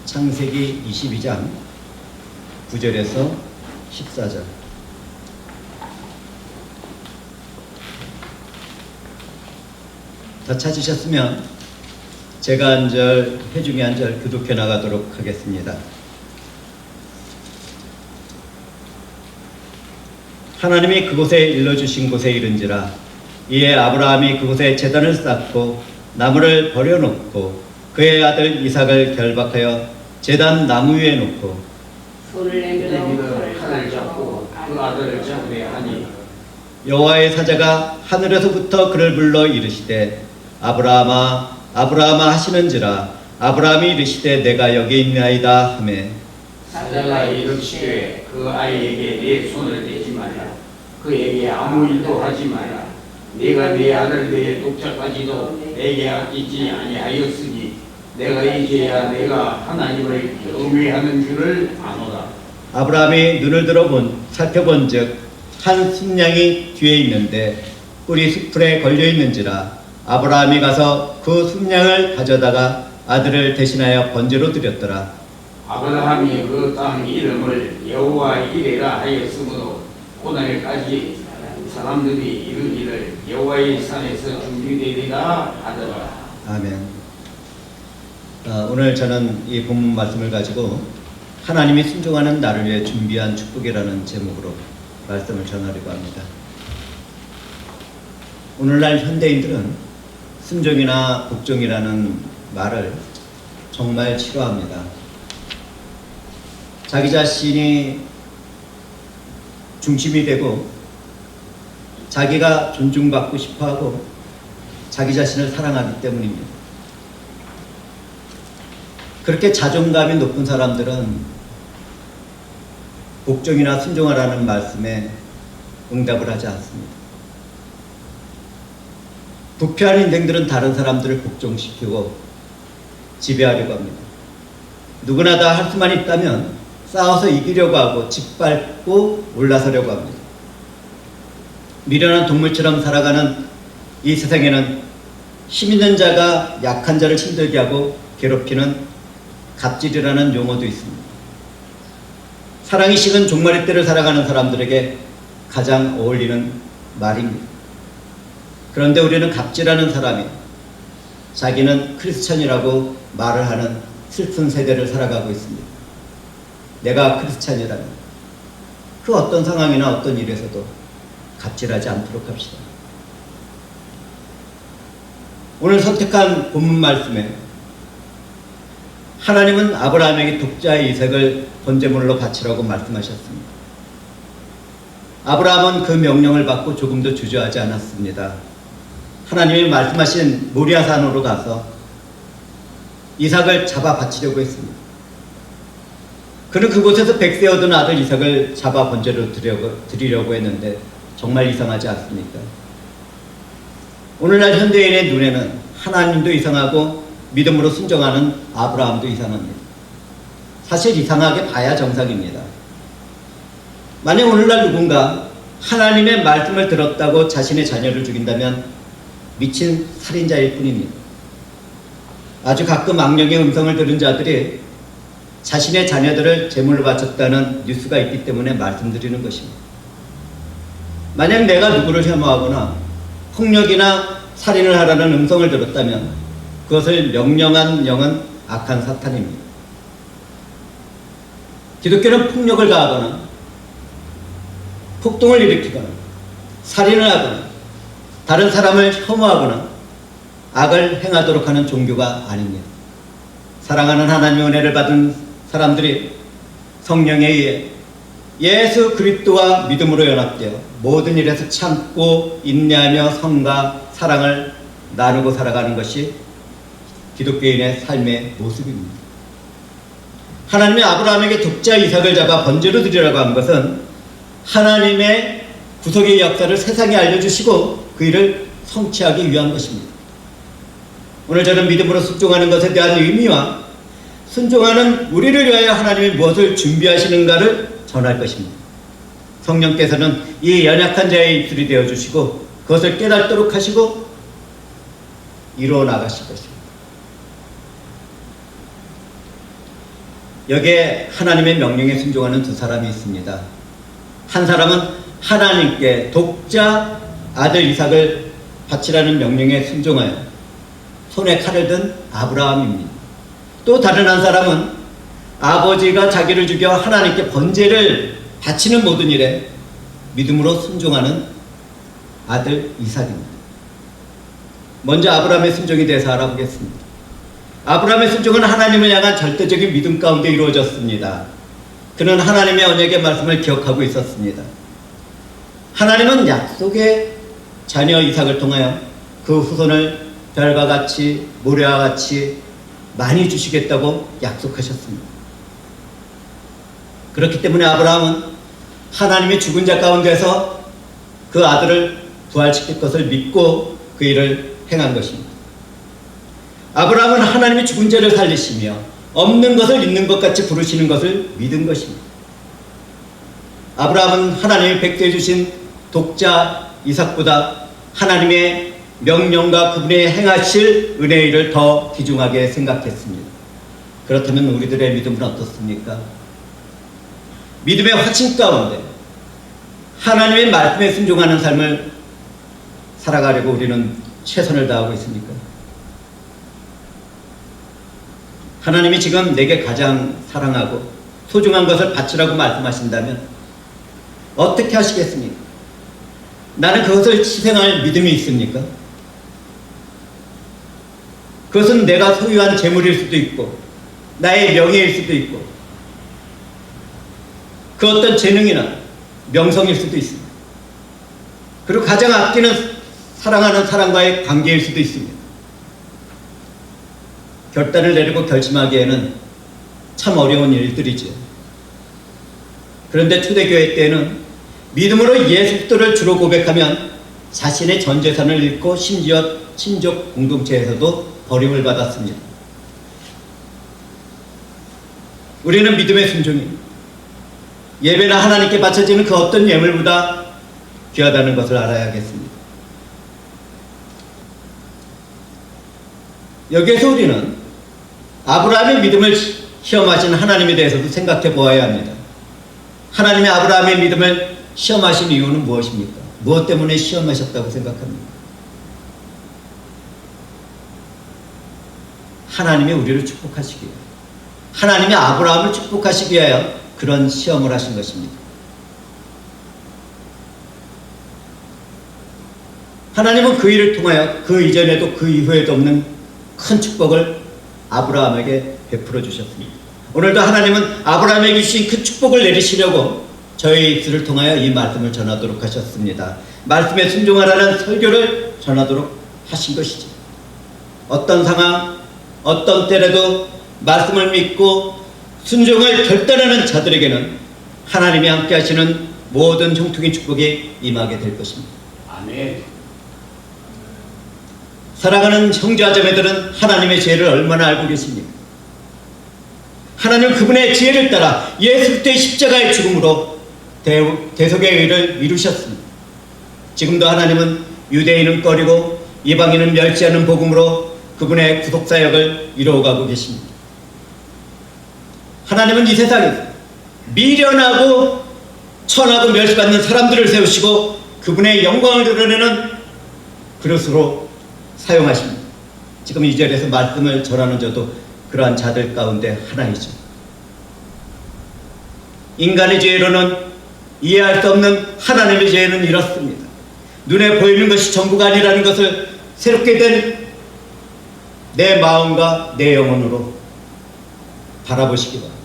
창세기 22장 9절에서 14절. 다 찾으셨으면 제가 한 절, 회중이 한 절 교독해 나가도록 하겠습니다. 하나님이 그곳에 일러주신 곳에 이른지라. 이에 아브라함이 그곳에 제단을 쌓고 나무를 버려놓고 그의 아들 이삭을 결박하여 제단 나무 위에 놓고 손을 내밀어 칼을 잡고 그 아들을 잡으려 하니 여호와의 사자가 하늘에서부터 그를 불러 이르시되 아브라함아 아브라함아 하시는지라. 아브라함이 이르시되 내가 여기 있나이다 하매 사자가 이르시되 그 아이에게 내 손을 대지 마라. 그에게 아무 일도 하지 마라. 네가 네 아들 내 독자까지도 내게 아끼지 아니하였으니 내가 이제야 내가 하나님을 경외하는 줄을 아노라. 아브라함이 눈을 들어 살펴본즉 한 순양이 뒤에 있는데 뿔이 숲풀에 걸려 있는지라. 아브라함이 가서 그 순양을 가져다가 아들을 대신하여 번제로 드렸더라. 아브라함이 그 땅 이름을 여호와 이레라 하였으므로 오늘까지 사람들이 이르기를 여호와의 산에서 준비되리라 하더라. 아멘. 오늘 저는 이 본문 말씀을 가지고 하나님이 순종하는 나를 위해 준비한 축복이라는 제목으로 말씀을 전하려고 합니다. 오늘날 현대인들은 순종이나 복종이라는 말을 정말 싫어합니다. 자기 자신이 중심이 되고 자기가 존중받고 싶어하고 자기 자신을 사랑하기 때문입니다. 그렇게 자존감이 높은 사람들은 복종이나 순종하라는 말씀에 응답을 하지 않습니다. 부패한 인생들은 다른 사람들을 복종시키고 지배하려고 합니다. 누구나 다 할 수만 있다면 싸워서 이기려고 하고 짓밟고 올라서려고 합니다. 미련한 동물처럼 살아가는 이 세상에는 힘 있는 자가 약한 자를 힘들게 하고 괴롭히는 갑질이라는 용어도 있습니다. 사랑이 식은 종말의 때를 살아가는 사람들에게 가장 어울리는 말입니다. 그런데 우리는 갑질하는 사람이 자기는 크리스천이라고 말을 하는 슬픈 세대를 살아가고 있습니다. 내가 크리스찬이라면 그 어떤 상황이나 어떤 일에서도 갑질하지 않도록 합시다. 오늘 선택한 본문 말씀에 하나님은 아브라함에게 독자의 이삭을 번제물로 바치라고 말씀하셨습니다. 아브라함은 그 명령을 받고 조금도 주저하지 않았습니다. 하나님이 말씀하신 모리아산으로 가서 이삭을 잡아 바치려고 했습니다. 그는 그곳에서 백세 얻은 아들 이삭을 잡아 번제로 드리려고 했는데 정말 이상하지 않습니까? 오늘날 현대인의 눈에는 하나님도 이상하고 믿음으로 순종하는 아브라함도 이상합니다. 사실 이상하게 봐야 정상입니다. 만약 오늘날 누군가 하나님의 말씀을 들었다고 자신의 자녀를 죽인다면 미친 살인자일 뿐입니다. 아주 가끔 악령의 음성을 들은 자들이 자신의 자녀들을 제물로 바쳤다는 뉴스가 있기 때문에 말씀드리는 것입니다. 만약 내가 누구를 혐오하거나 폭력이나 살인을 하라는 음성을 들었다면 그것을 명령한 영은 악한 사탄입니다. 기독교는 폭력을 가하거나 폭동을 일으키거나 살인을 하거나 다른 사람을 혐오하거나 악을 행하도록 하는 종교가 아닙니다. 사랑하는 하나님의 은혜를 받은 사람들이 성령에 의해 예수 그리스도와 믿음으로 연합되어 모든 일에서 참고 인내하며 성과 사랑을 나누고 살아가는 것이 기독교인의 삶의 모습입니다. 하나님이 아브라함에게 독자 이삭을 잡아 번제로 드리라고 한 것은 하나님의 구속의 역사를 세상에 알려주시고 그 일을 성취하기 위한 것입니다. 오늘 저는 믿음으로 순종하는 것에 대한 의미와 순종하는 우리를 위하여 하나님이 무엇을 준비하시는가를 전할 것입니다. 성령께서는 이 연약한 자의 입술이 되어주시고 그것을 깨닫도록 하시고 이루어 나가실 것입니다. 여기에 하나님의 명령에 순종하는 두 사람이 있습니다. 한 사람은 하나님께 독자 아들 이삭을 바치라는 명령에 순종하여 손에 칼을 든 아브라함입니다. 또 다른 한 사람은 아버지가 자기를 죽여 하나님께 번제를 바치는 모든 일에 믿음으로 순종하는 아들 이삭입니다. 먼저 아브라함의 순종에 대해서 알아보겠습니다. 아브라함의 순종은 하나님을 향한 절대적인 믿음 가운데 이루어졌습니다. 그는 하나님의 언약의 말씀을 기억하고 있었습니다. 하나님은 약속의 자녀 이삭을 통하여 그 후손을 별과 같이 모래와 같이 많이 주시겠다고 약속하셨습니다. 그렇기 때문에 아브라함은 하나님의 죽은 자 가운데서 그 아들을 부활시킬 것을 믿고 그 일을 행한 것입니다. 아브라함은 하나님이 죽은 자를 살리시며 없는 것을 있는 것 같이 부르시는 것을 믿은 것입니다. 아브라함은 하나님이 백세해 주신 독자 이삭보다 하나님의 명령과 그분의 행하실 은혜의 일을 더 귀중하게 생각했습니다. 그렇다면 우리들의 믿음은 어떻습니까? 믿음의 확신 가운데 하나님의 말씀에 순종하는 삶을 살아가려고 우리는 최선을 다하고 있습니까? 하나님이 지금 내게 가장 사랑하고 소중한 것을 바치라고 말씀하신다면 어떻게 하시겠습니까? 나는 그것을 희생할 믿음이 있습니까? 그것은 내가 소유한 재물일 수도 있고 나의 명예일 수도 있고 그 어떤 재능이나 명성일 수도 있습니다. 그리고 가장 아끼는 사랑하는 사람과의 관계일 수도 있습니다. 결단을 내리고 결심하기에는 참 어려운 일들이죠. 그런데 초대교회 때는 믿음으로 예수 그리스도를 주로 고백하면 자신의 전 재산을 잃고 심지어 친족 공동체에서도 버림을 받았습니다. 우리는 믿음의 순종입니다. 예배나 하나님께 바쳐지는 그 어떤 예물보다 귀하다는 것을 알아야겠습니다. 여기에서 우리는 아브라함의 믿음을 시험하신 하나님에 대해서도 생각해 보아야 합니다. 하나님이 아브라함의 믿음을 시험하신 이유는 무엇입니까? 무엇 때문에 시험하셨다고 생각합니까? 하나님이 우리를 축복하시기 위하여, 하나님이 아브라함을 축복하시기 위하여 그런 시험을 하신 것입니다. 하나님은 그 일을 통하여 그 이전에도 그 이후에도 없는 큰 축복을 아브라함에게 베풀어 주셨습니다. 오늘도 하나님은 아브라함에게 주신 그 축복을 내리시려고 저희 입술을 통하여 이 말씀을 전하도록 하셨습니다. 말씀에 순종하라는 설교를 전하도록 하신 것이죠. 어떤 상황, 어떤 때라도 말씀을 믿고 순종을 결단하는 자들에게는 하나님이 함께 하시는 모든 형통의 축복이 임하게 될 것입니다. 아멘. 사랑하는 형제와 자매들은 하나님의 지혜를 얼마나 알고 계십니까? 하나님은 그분의 지혜를 따라 예수 그리스도의 십자가의 죽음으로 대속의 의를 이루셨습니다. 지금도 하나님은 유대인은 꺼리고 이방인은 멸시하는 복음으로 그분의 구속사역을 이루어가고 계십니다. 하나님은 이 세상에서 미련하고 천하고 멸시받는 사람들을 세우시고 그분의 영광을 드러내는 그릇으로 사용하십니다. 지금 이 절에서 말씀을 전하는 저도 그러한 자들 가운데 하나이죠. 인간의 죄로는 이해할 수 없는 하나님의 죄는 이렇습니다. 눈에 보이는 것이 전부가 아니라는 것을 새롭게 된 내 마음과 내 영혼으로 바라보시기 바랍니다.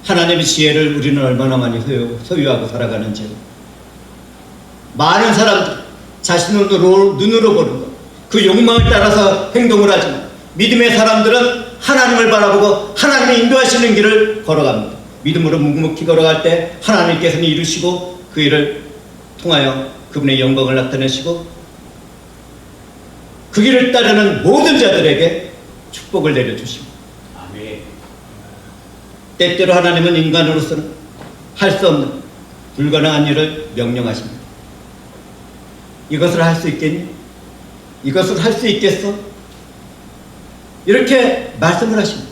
하나님의 지혜를 우리는 얼마나 많이 소유하고 살아가는지, 많은 사람들 자신으로 눈으로 보는 것, 그 욕망을 따라서 행동을 하지만 믿음의 사람들은 하나님을 바라보고 하나님의 인도하시는 길을 걸어갑니다. 믿음으로 묵묵히 걸어갈 때 하나님께서는 이루시고 그 일을 통하여 그분의 영광을 나타내시고 그 길을 따르는 모든 자들에게 축복을 내려주십니다. 아멘. 때때로 하나님은 인간으로서는 할 수 없는 불가능한 일을 명령하십니다. 이것을 할 수 있겠니? 이것을 할 수 있겠어? 이렇게 말씀을 하십니다.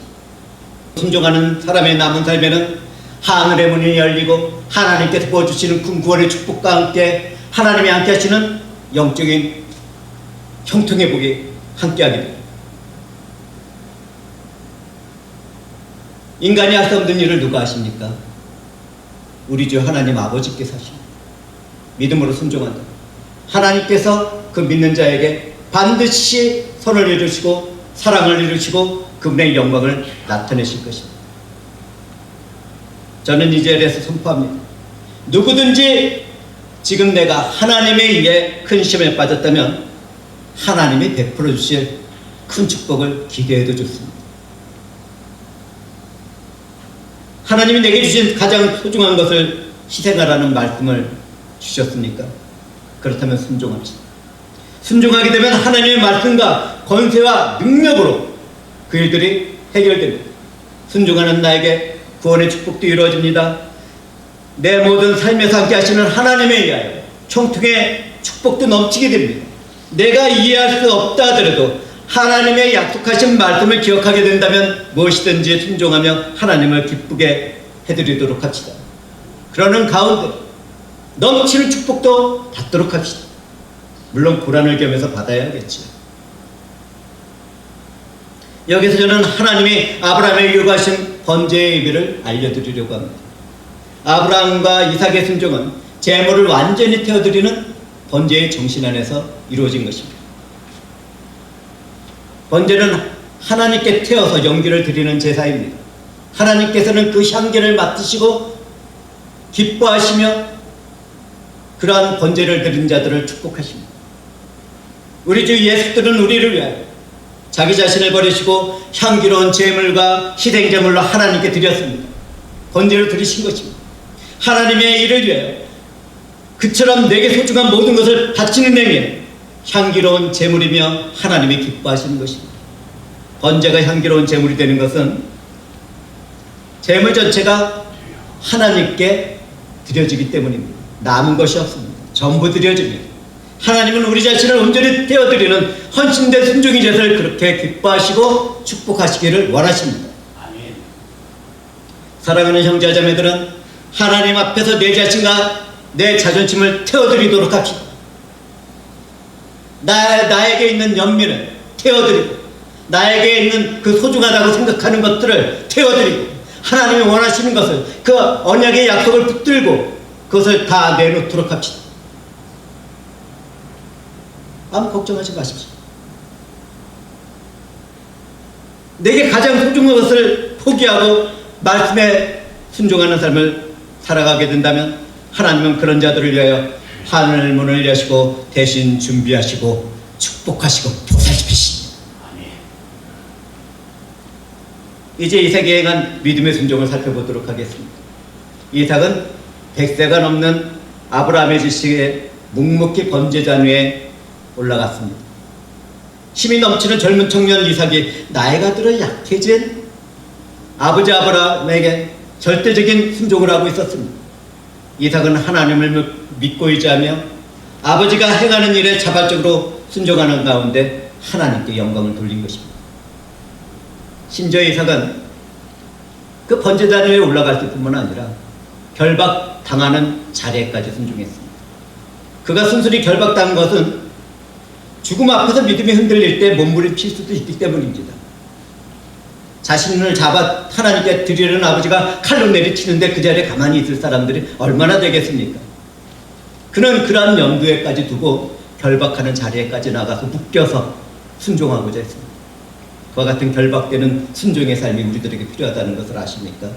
순종하는 사람의 남은 삶에는 하늘의 문이 열리고 하나님께서 부어주시는 큰 구원의 축복과 함께 하나님이 함께 하시는 영적인 형통의 복이 함께하게 됩니다. 인간이 할 수 없는 일을 누가 하십니까? 우리 주 하나님 아버지께서 하십니다. 믿음으로 순종한다. 하나님께서 그 믿는 자에게 반드시 선을 이루시고 사랑을 이루시고 그분의 영광을 나타내실 것입니다. 저는 이 자리에서 선포합니다. 누구든지 지금 내가 하나님에 의해 큰 시험에 빠졌다면 하나님이 베풀어 주실 큰 축복을 기대해도 좋습니다. 하나님이 내게 주신 가장 소중한 것을 희생하라는 말씀을 주셨습니까? 그렇다면 순종합시다. 순종하게 되면 하나님의 말씀과 권세와 능력으로 그 일들이 해결됩니다. 순종하는 나에게 구원의 축복도 이루어집니다. 내 모든 삶에서 함께 하시는 하나님에 의하여 총통의 축복도 넘치게 됩니다. 내가 이해할 수 없다 하더라도 하나님의 약속하신 말씀을 기억하게 된다면 무엇이든지 순종하며 하나님을 기쁘게 해드리도록 합시다. 그러는 가운데 넘치는 축복도 받도록 합시다. 물론 고난을 겸해서 받아야겠지요. 여기서 저는 하나님이 아브라함에게 요구하신 번제의 의미를 알려드리려고 합니다. 아브라함과 이삭의 순종은 제물을 완전히 태워드리는 번제의 정신 안에서 이루어진 것입니다. 번제는 하나님께 태워서 연기를 드리는 제사입니다. 하나님께서는 그 향기를 맡으시고 기뻐하시며 그러한 번제를 드린 자들을 축복하십니다. 우리 주 예수들은 우리를 위하여 자기 자신을 버리시고 향기로운 제물과 희생제물로 하나님께 드렸습니다. 번제를 드리신 것입니다. 하나님의 일을 위하여 그처럼 내게 소중한 모든 것을 바치는 행위는 향기로운 제물이며 하나님이 기뻐하시는 것입니다. 번제가 향기로운 제물이 되는 것은 제물 전체가 하나님께 드려지기 때문입니다. 남은 것이 없습니다. 전부 드려집니다. 하나님은 우리 자신을 온전히 태워드리는 헌신된 순종의 제사를 그렇게 기뻐하시고 축복하시기를 원하십니다. 아멘. 사랑하는 형제자매들은 하나님 앞에서 내 자신과 내 자존심을 태워드리도록 합시다. 나에게 있는 연민을 태워드리고 나에게 있는 그 소중하다고 생각하는 것들을 태워드리고 하나님이 원하시는 것을 그 언약의 약속을 붙들고 그것을 다 내놓도록 합시다. 아무 걱정하지 마십시오. 내게 가장 소중한 것을 포기하고 말씀에 순종하는 삶을 살아가게 된다면 하나님은 그런 자들을 위하여 하늘 문을 여시고 대신 준비하시고 축복하시고 보살피십니다. 아멘. 이제 이삭에 행한 믿음의 순종을 살펴보도록 하겠습니다. 이삭은 100세가 넘는 아브라함의 지식에 묵묵히 번제잔 위에 올라갔습니다. 힘이 넘치는 젊은 청년 이삭이 나이가 들어 약해진 아버지 아브라함에게 절대적인 순종을 하고 있었습니다. 이삭은 하나님을 믿고 의지하며 아버지가 행하는 일에 자발적으로 순종하는 가운데 하나님께 영광을 돌린 것입니다. 심지어 이삭은 그 번제단 위에 올라갈 뿐만 아니라 결박당하는 자리에까지 순종했습니다. 그가 순순히 결박당한 것은 죽음 앞에서 믿음이 흔들릴 때 몸부림칠 수도 있기 때문입니다. 자신을 잡아 하나님께 드리려는 아버지가 칼로 내리치는데 그 자리에 가만히 있을 사람들이 얼마나 되겠습니까? 그는 그러한 염두에까지 두고 결박하는 자리에까지 나가서 묶여서 순종하고자 했습니다. 그와 같은 결박되는 순종의 삶이 우리들에게 필요하다는 것을 아십니까?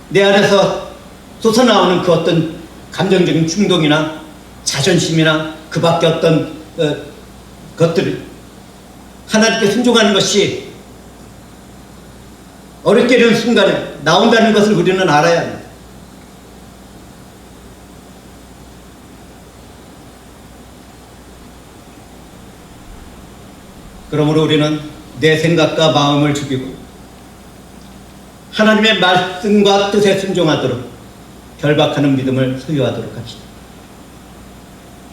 내 안에서 솟아나오는 그 어떤 감정적인 충동이나 자존심이나 그 밖에 어떤 것들을 하나님께 순종하는 것이 어렵게 되는 순간에 나온다는 것을 우리는 알아야 합니다. 그러므로 우리는 내 생각과 마음을 죽이고 하나님의 말씀과 뜻에 순종하도록 결박하는 믿음을 소유하도록 합시다.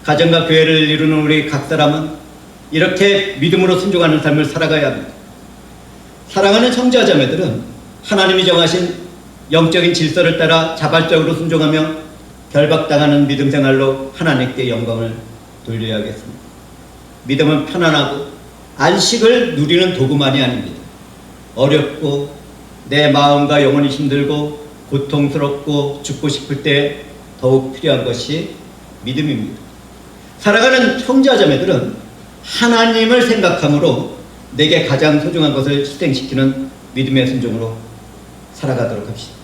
가정과 교회를 이루는 우리 각 사람은 이렇게 믿음으로 순종하는 삶을 살아가야 합니다. 사랑하는 형제자매들은 하나님이 정하신 영적인 질서를 따라 자발적으로 순종하며 결박당하는 믿음 생활로 하나님께 영광을 돌려야겠습니다. 믿음은 편안하고 안식을 누리는 도구만이 아닙니다. 어렵고 내 마음과 영혼이 힘들고 고통스럽고 죽고 싶을 때 더욱 필요한 것이 믿음입니다. 살아가는 형제자매들은 하나님을 생각함으로 내게 가장 소중한 것을 희생시키는 믿음의 순종으로 살아가도록 합시다.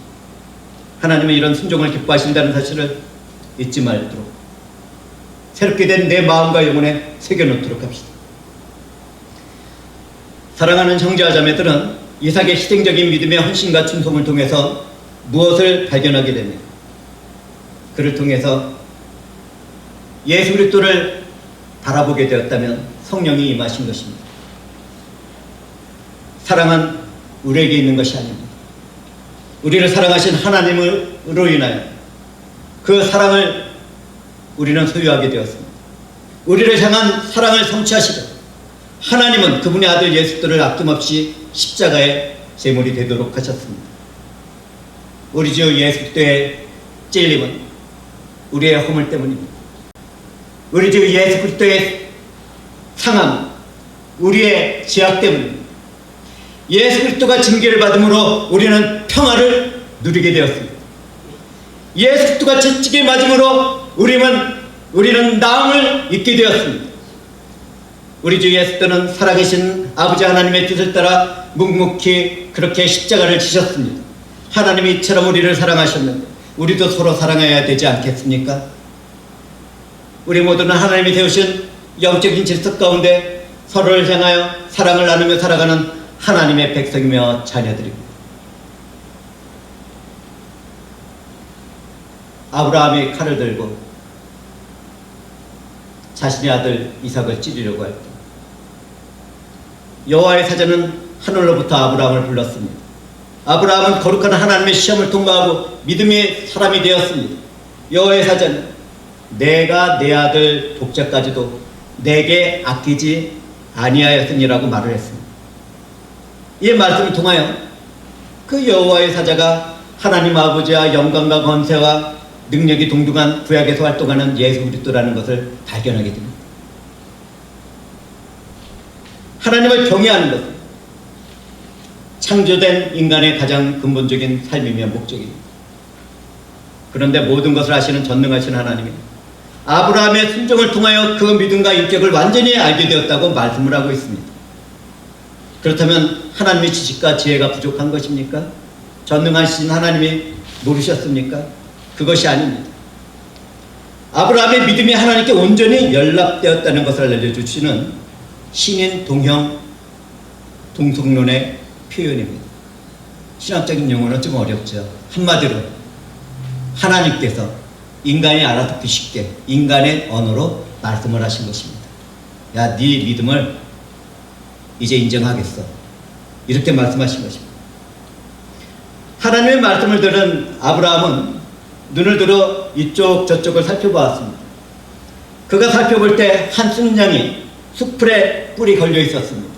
하나님은 이런 순종을 기뻐하신다는 사실을 잊지 말도록 새롭게 된 내 마음과 영혼에 새겨놓도록 합시다. 사랑하는 형제자매들은 이삭의 희생적인 믿음의 헌신과 충성을 통해서 무엇을 발견하게 됩니까? 그를 통해서 예수 그리스도를 바라보게 되었다면 성령이 임하신 것입니다. 사랑은 우리에게 있는 것이 아닙니다. 우리를 사랑하신 하나님으로 인하여 그 사랑을 우리는 소유하게 되었습니다. 우리를 향한 사랑을 성취하시고 하나님은 그분의 아들 예수 그리스도를 아낌없이 십자가의 제물이 되도록 하셨습니다. 우리 주 예수 그리스도의 찔림은 우리의 허물 때문입니다. 우리 주 예수 그리스도의 상함, 우리의 죄악 때문입니다. 예수 그리스도가 징계를 받음으로 우리는 평화를 누리게 되었습니다. 예수 그리스도가 채찍에 맞음으로 우리는 나음을 잊게 되었습니다. 우리 주 예수 그리스도는 살아계신 아버지 하나님의 뜻을 따라 묵묵히 그렇게 십자가를 지셨습니다. 하나님이 이처럼 우리를 사랑하셨는데 우리도 서로 사랑해야 되지 않겠습니까? 우리 모두는 하나님이 세우신 영적인 질서 가운데 서로를 향하여 사랑을 나누며 살아가는 하나님의 백성이며 자녀들입니다. 아브라함이 칼을 들고 자신의 아들 이삭을 찌르려고 할 때 여호와의 사자는 하늘로부터 아브라함을 불렀습니다. 아브라함은 거룩한 하나님의 시험을 통과하고 믿음의 사람이 되었습니다. 여호와의 사자는 내가 내 아들 독자까지도 내게 아끼지 아니하였으니라고 말을 했습니다. 이 말씀을 통하여 그 여호와의 사자가 하나님 아버지와 영광과 권세와 능력이 동등한 구약에서 활동하는 예수 그리스도라는 것을 발견하게 됩니다. 하나님을 경외하는 것, 창조된 인간의 가장 근본적인 삶이며 목적입니다. 그런데 모든 것을 아시는 전능하신 하나님이 아브라함의 순종을 통하여 그 믿음과 인격을 완전히 알게 되었다고 말씀을 하고 있습니다. 그렇다면 하나님의 지식과 지혜가 부족한 것입니까? 전능하신 하나님이 모르셨습니까? 그것이 아닙니다. 아브라함의 믿음이 하나님께 온전히 연락되었다는 것을 알려주시는 신인 동형 동성론의 표현입니다. 신학적인 용어는 좀 어렵죠. 한마디로 하나님께서 인간이 알아듣기 쉽게 인간의 언어로 말씀을 하신 것입니다. 야, 네 믿음을 이제 인정하겠어. 이렇게 말씀하신 것입니다. 하나님의 말씀을 들은 아브라함은 눈을 들어 이쪽 저쪽을 살펴보았습니다. 그가 살펴볼 때 한 순양이 숲풀에 뿔이 걸려 있었습니다.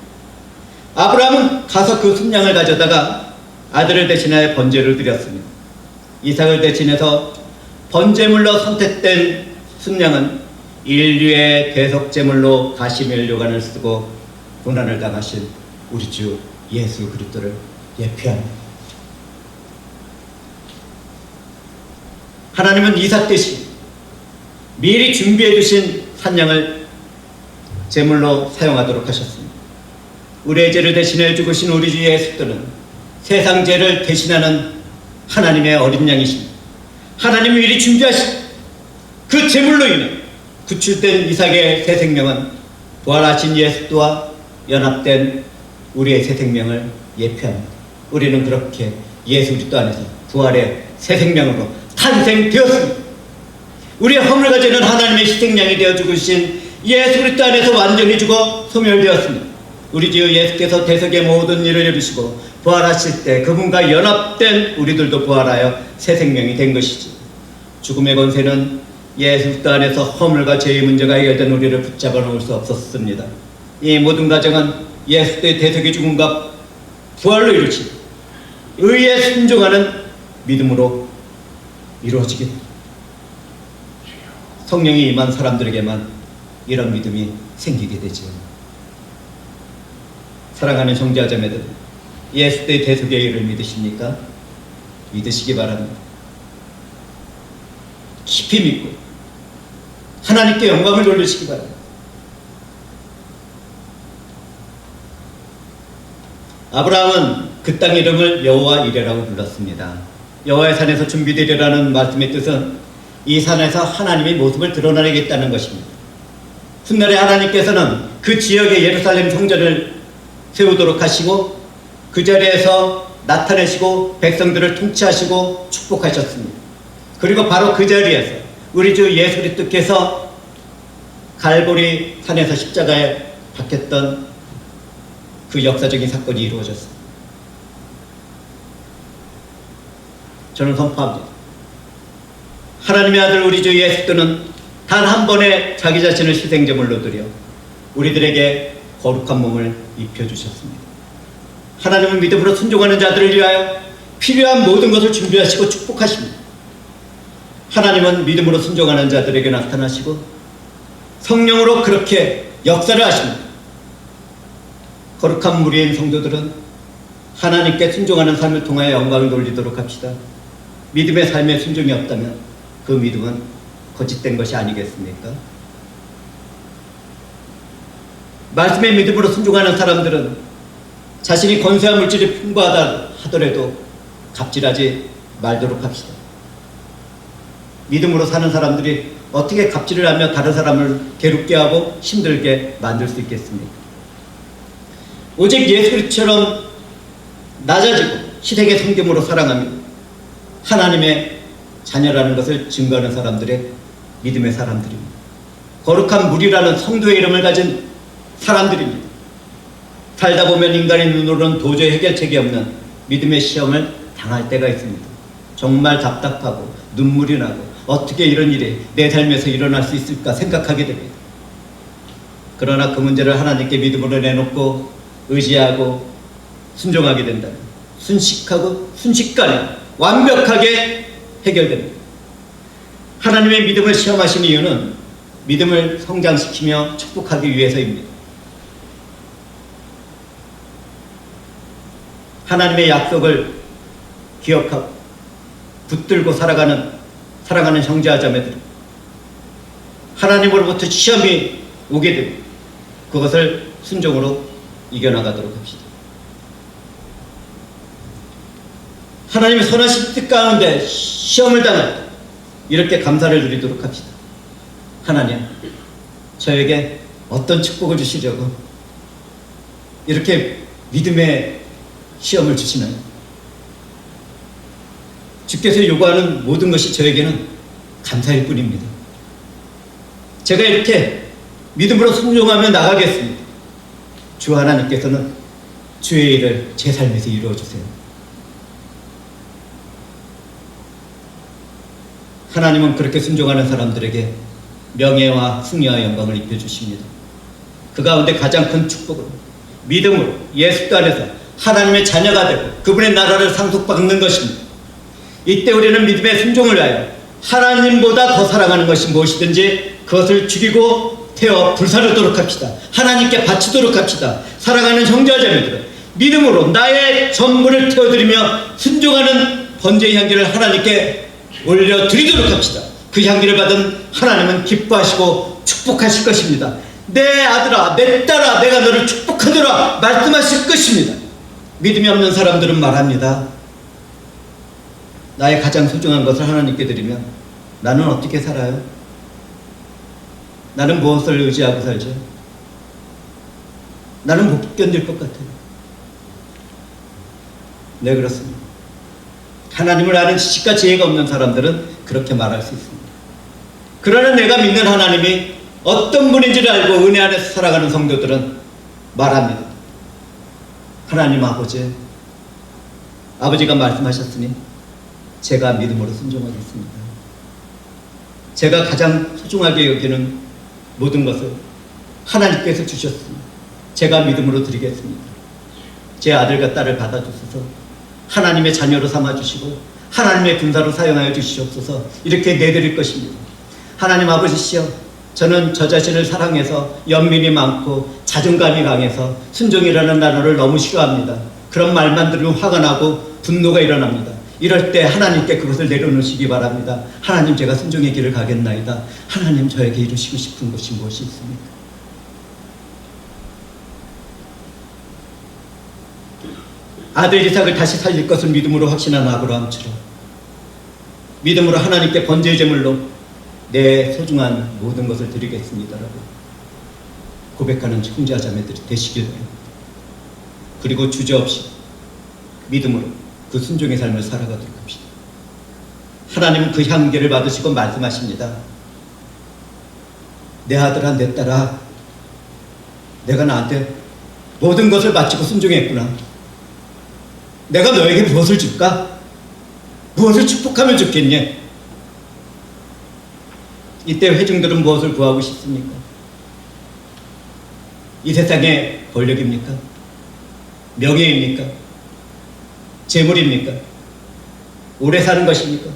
아브라함은 가서 그 순양을 가져다가 아들을 대신하여 번제를 드렸습니다. 이삭을 대신해서 번제물로 선택된 순양은 인류의 대속제물로 가시멜료관을 쓰고 고난을 당하신 우리 주 예수 그리스도를 예표합니다. 하나님은 이삭 대신 미리 준비해 주신 산양을 제물로 사용하도록 하셨습니다. 우리의 죄를 대신해 죽으신 우리 주 예수 그리스도는 세상 죄를 대신하는 하나님의 어린 양이십니다. 하나님이 미리 준비하신 그 제물로 인해 구출된 이삭의 새 생명은 부활하신 예수 그리스도와 연합된 우리의 새 생명을 예표합니다. 우리는 그렇게 예수 그리스도 안에서 부활의 새 생명으로 탄생되었습니다. 우리의 허물을 가지는 하나님의 희생양이 되어 죽으신 예수 그리스도 안에서 완전히 죽어 소멸되었습니다. 우리 주 예수께서 대속의 모든 일을 이루시고 부활하실 때 그분과 연합된 우리들도 부활하여 새 생명이 된 것이지. 죽음의 권세는 예수 그리스도 안에서 허물과 죄의 문제가 해결된 우리를 붙잡아 놓을 수 없었습니다. 이 모든 과정은 예수 그리스도의 대속의 죽음과 부활로 이루치고 의에 순종하는 믿음으로 이루어지게 됩니다. 성령이 임한 사람들에게만 이런 믿음이 생기게 되죠. 사랑하는 형제자매들, 예수의 대속의 일을 믿으십니까? 믿으시기 바랍니다. 깊이 믿고 하나님께 영광을 돌리시기 바랍니다. 아브라함은 그 땅 이름을 여호와 이레라고 불렀습니다. 여호와의 산에서 준비되리라는 말씀의 뜻은 이 산에서 하나님의 모습을 드러내겠다는 것입니다. 훗날에 하나님께서는 그 지역에 예루살렘 성전을 세우도록 하시고 그 자리에서 나타내시고 백성들을 통치하시고 축복하셨습니다. 그리고 바로 그 자리에서 우리 주 예수 그리스도께서 갈보리 산에서 십자가에 박혔던 그 역사적인 사건이 이루어졌습니다. 저는 선포합니다. 하나님의 아들 우리 주 예수 그리스도는 단 한 번에 자기 자신을 희생제물로 드려 우리들에게 거룩한 몸을 입혀주셨습니다. 하나님은 믿음으로 순종하는 자들을 위하여 필요한 모든 것을 준비하시고 축복하십니다. 하나님은 믿음으로 순종하는 자들에게 나타나시고 성령으로 그렇게 역사를 하십니다. 거룩한 무리인 성도들은 하나님께 순종하는 삶을 통하여 영광을 돌리도록 합시다. 믿음의 삶에 순종이 없다면 그 믿음은 거짓된 것이 아니겠습니까? 말씀의 믿음으로 순종하는 사람들은 자신이 건세한 물질이 풍부하다 하더라도 갑질하지 말도록 합시다. 믿음으로 사는 사람들이 어떻게 갑질을 하며 다른 사람을 괴롭게 하고 힘들게 만들 수 있겠습니까? 오직 예수 그리스도처럼 낮아지고 희생의 성김으로 사랑하며 하나님의 자녀라는 것을 증거하는 사람들의 믿음의 사람들입니다. 거룩한 무리라는 성도의 이름을 가진 사람들입니다. 살다 보면 인간의 눈으로는 도저히 해결책이 없는 믿음의 시험을 당할 때가 있습니다. 정말 답답하고 눈물이 나고 어떻게 이런 일이 내 삶에서 일어날 수 있을까 생각하게 됩니다. 그러나 그 문제를 하나님께 믿음으로 내놓고 의지하고 순종하게 된다면 순식하고 순식간에 완벽하게 해결됩니다. 하나님의 믿음을 시험하신 이유는 믿음을 성장시키며 축복하기 위해서입니다. 하나님의 약속을 기억하고 붙들고 살아가는 형제자매들, 하나님으로부터 시험이 오게 됩니다. 그것을 순종으로 이겨나가도록 합시다. 하나님의 선하신 뜻 가운데 시험을 당할 때 이렇게 감사를 누리도록 합시다. 하나님, 저에게 어떤 축복을 주시려고 이렇게 믿음의 시험을 주시나요? 주께서 요구하는 모든 것이 저에게는 감사일 뿐입니다. 제가 이렇게 믿음으로 순종하며 나가겠습니다. 주 하나님께서는 주의 일을 제 삶에서 이루어 주세요. 하나님은 그렇게 순종하는 사람들에게 명예와 승리와 영광을 입혀주십니다. 그 가운데 가장 큰 축복은 믿음으로 예수 안에서 하나님의 자녀가 되고 그분의 나라를 상속받는 것입니다. 이때 우리는 믿음의 순종을 위하여 하나님보다 더 사랑하는 것이 무엇이든지 그것을 죽이고 태워 불사르도록 합시다. 하나님께 바치도록 합시다. 사랑하는 형제자매들은 믿음으로 나의 전부를 태워드리며 순종하는 번제의 향기를 하나님께 올려드리도록 합시다. 그 향기를 받은 하나님은 기뻐하시고 축복하실 것입니다. 내 아들아, 내 딸아, 내가 너를 축복하노라 말씀하실 것입니다. 믿음이 없는 사람들은 말합니다. 나의 가장 소중한 것을 하나님께 드리면 나는 어떻게 살아요? 나는 무엇을 의지하고 살죠? 나는 못 견딜 것 같아요. 네, 그렇습니다. 하나님을 아는 지식과 지혜가 없는 사람들은 그렇게 말할 수 있습니다. 그러나 내가 믿는 하나님이 어떤 분인지를 알고 은혜 안에서 살아가는 성도들은 말합니다. 하나님 아버지가 말씀하셨으니 제가 믿음으로 순종하겠습니다. 제가 가장 소중하게 여기는 모든 것을 하나님께서 주셨습니다. 제가 믿음으로 드리겠습니다. 제 아들과 딸을 받아주소서. 하나님의 자녀로 삼아주시고 하나님의 군사로 사용하여 주시옵소서. 이렇게 내드릴 것입니다. 하나님 아버지시여, 저는 저 자신을 사랑해서 연민이 많고 자존감이 강해서 순종이라는 단어를 너무 싫어합니다. 그런 말만 들으면 화가 나고 분노가 일어납니다. 이럴 때 하나님께 그것을 내려놓으시기 바랍니다. 하나님, 제가 순종의 길을 가겠나이다. 하나님, 저에게 이루시고 싶은 것이 무엇이 있습니까? 아들 이삭을 다시 살릴 것을 믿음으로 확신한 아브라함처럼 믿음으로 하나님께 번제의 제물로 내 소중한 모든 것을 드리겠습니다라고 고백하는 형제와 자매들이 되시길 바랍니다. 그리고 주저없이 믿음으로 그 순종의 삶을 살아가도록 합시다. 하나님은 그 향기를 받으시고 말씀하십니다. 내 아들아, 내 딸아, 내가 나한테 모든 것을 바치고 순종했구나. 내가 너에게 무엇을 줄까? 무엇을 축복하면 좋겠니? 이때 회중들은 무엇을 구하고 싶습니까? 이 세상의 권력입니까? 명예입니까? 재물입니까? 오래 사는 것입니까?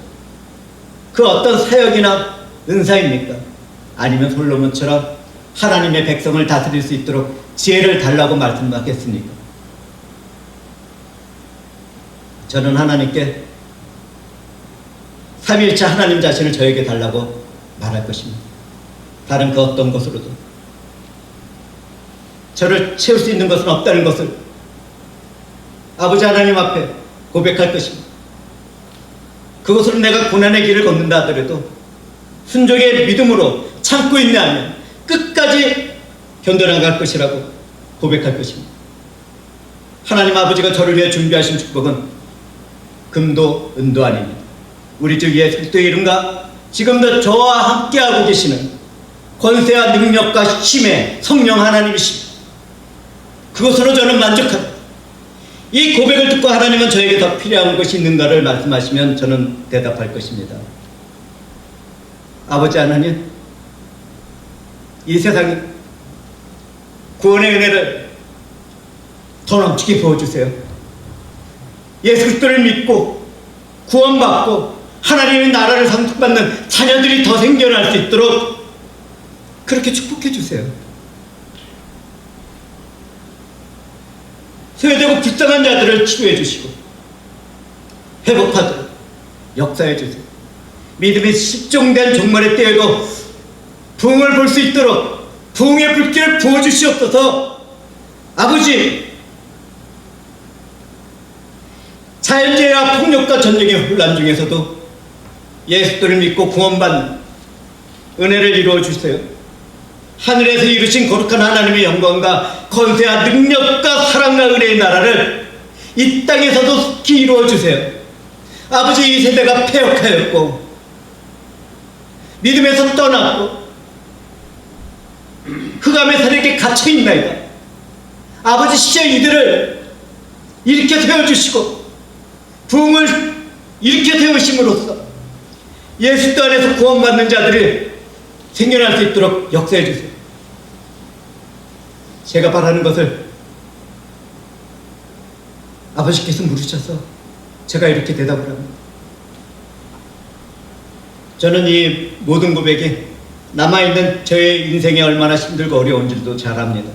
그 어떤 사역이나 은사입니까? 아니면 솔로몬처럼 하나님의 백성을 다스릴 수 있도록 지혜를 달라고 말씀하겠습니까? 저는 하나님께 삼위일체 하나님 자신을 저에게 달라고 말할 것입니다. 다른 그 어떤 것으로도 저를 채울 수 있는 것은 없다는 것을 아버지 하나님 앞에 고백할 것입니다. 그것으로 내가 고난의 길을 걷는다 하더라도 순종의 믿음으로 참고 있냐면 끝까지 견뎌나갈 것이라고 고백할 것입니다. 하나님 아버지가 저를 위해 준비하신 축복은 금도 은도 아닙니다. 우리 주 예수 그리스도의 이름과 지금도 저와 함께하고 계시는 권세와 능력과 힘의 성령 하나님이십니다. 그것으로 저는 만족합니다. 이 고백을 듣고 하나님은 저에게 더 필요한 것이 있는가를 말씀하시면 저는 대답할 것입니다. 아버지 하나님, 이 세상에 구원의 은혜를 더 넘치게 부어주세요. 예수 그리스도를 믿고 구원받고 하나님의 나라를 상속받는 자녀들이 더 생겨날 수 있도록 그렇게 축복해 주세요. 소외되고 불쌍한 자들을 치유해 주시고 회복하도록 역사해 주세요. 믿음이 실종된 종말의 때에도 부흥을 볼 수 있도록 부흥의 불길을 부어주시옵소서. 아버지, 자연재해와 폭력과 전쟁의 혼란 중에서도 예수를 믿고 구원받는 은혜를 이루어 주세요. 하늘에서 이루신 거룩한 하나님의 영광과 권세와 능력과 사랑과 은혜의 나라를 이 땅에서도 속히 이루어 주세요. 아버지, 이 세대가 패역하였고 믿음에서 떠났고 흑암의 세력에 갇혀있나이다. 아버지, 시절 이들을 일으켜 세워주시고 부흥을 일으켜 세우심으로써 예수 안에서 구원받는 자들이 생겨날 수 있도록 역사해 주세요. 제가 바라는 것을 아버지께서 물으셔서 제가 이렇게 대답을 합니다. 저는 이 모든 고백이 남아있는 저의 인생이 얼마나 힘들고 어려운지도 잘 압니다.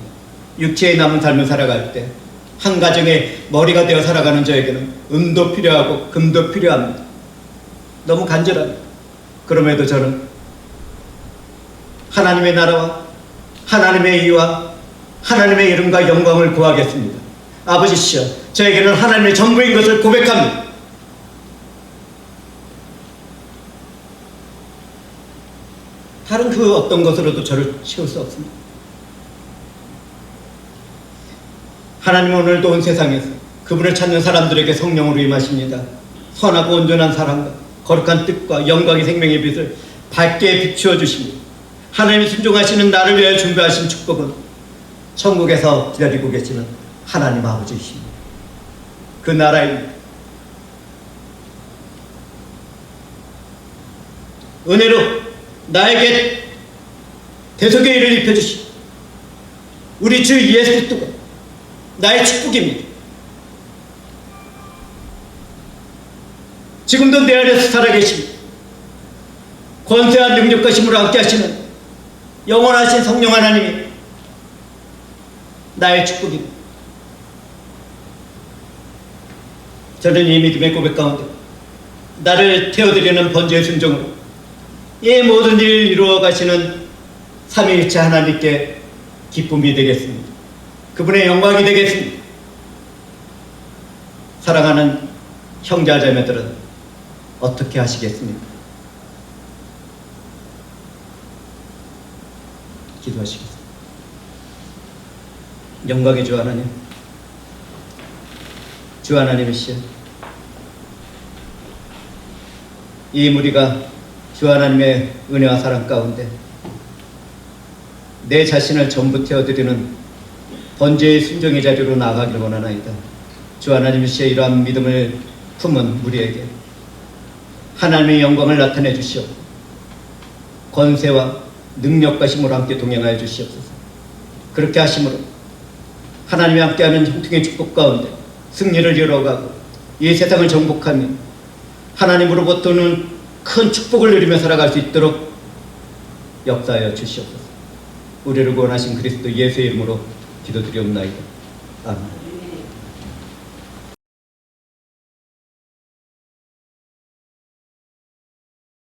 육체에 남은 삶을 살아갈 때 한 가정의 머리가 되어 살아가는 저에게는 은도 필요하고 금도 필요합니다. 너무 간절합니다. 그럼에도 저는 하나님의 나라와 하나님의 의와 하나님의 이름과 영광을 구하겠습니다. 아버지시여, 저에게는 하나님의 전부인 것을 고백합니다. 다른 그 어떤 것으로도 저를 채울 수 없습니다. 하나님은 오늘도 온 세상에서 그분을 찾는 사람들에게 성령으로 임하십니다. 선하고 온전한 사랑과 거룩한 뜻과 영광의 생명의 빛을 밝게 비추어 주십니다. 하나님이 순종하시는 나를 위하여 준비하신 축복은 천국에서 기다리고 계시는 하나님 아버지이십니다. 그 나라입니다. 은혜로 나에게 대속의 일을 입혀주시고 우리 주 예수 그리스도가 나의 축복입니다. 지금도 내 안에서 살아계십니다. 권세한 능력과 힘으로 함께 하시는 영원하신 성령 하나님이 나의 축복입니다. 저는 이 믿음의 고백 가운데 나를 태워드리는 번제의 순종으로 이 모든 일을 이루어 가시는 삼위일체 하나님께 기쁨이 되겠습니다. 그분의 영광이 되겠습니다. 사랑하는 형제자매들은 어떻게 하시겠습니까? 기도하시겠습니다. 영광의 주 하나님, 주 하나님이시여, 이 무리가 주 하나님의 은혜와 사랑 가운데 내 자신을 전부 태워드리는 번제의 순종의 자리로 나아가길 원하나이다. 주 하나님이시여, 이러한 믿음을 품은 우리에게 하나님의 영광을 나타내 주시옵고 권세와 능력과 힘으로 함께 동행하여 주시옵소서. 그렇게 하심으로 하나님이 함께하는 형통의 축복 가운데 승리를 이뤄가고 이 세상을 정복하며 하나님으로부터는 큰 축복을 누리며 살아갈 수 있도록 역사하여 주시옵소서. 우리를 구원하신 그리스도 예수의 이름으로 기도드리옵나이다. 아멘.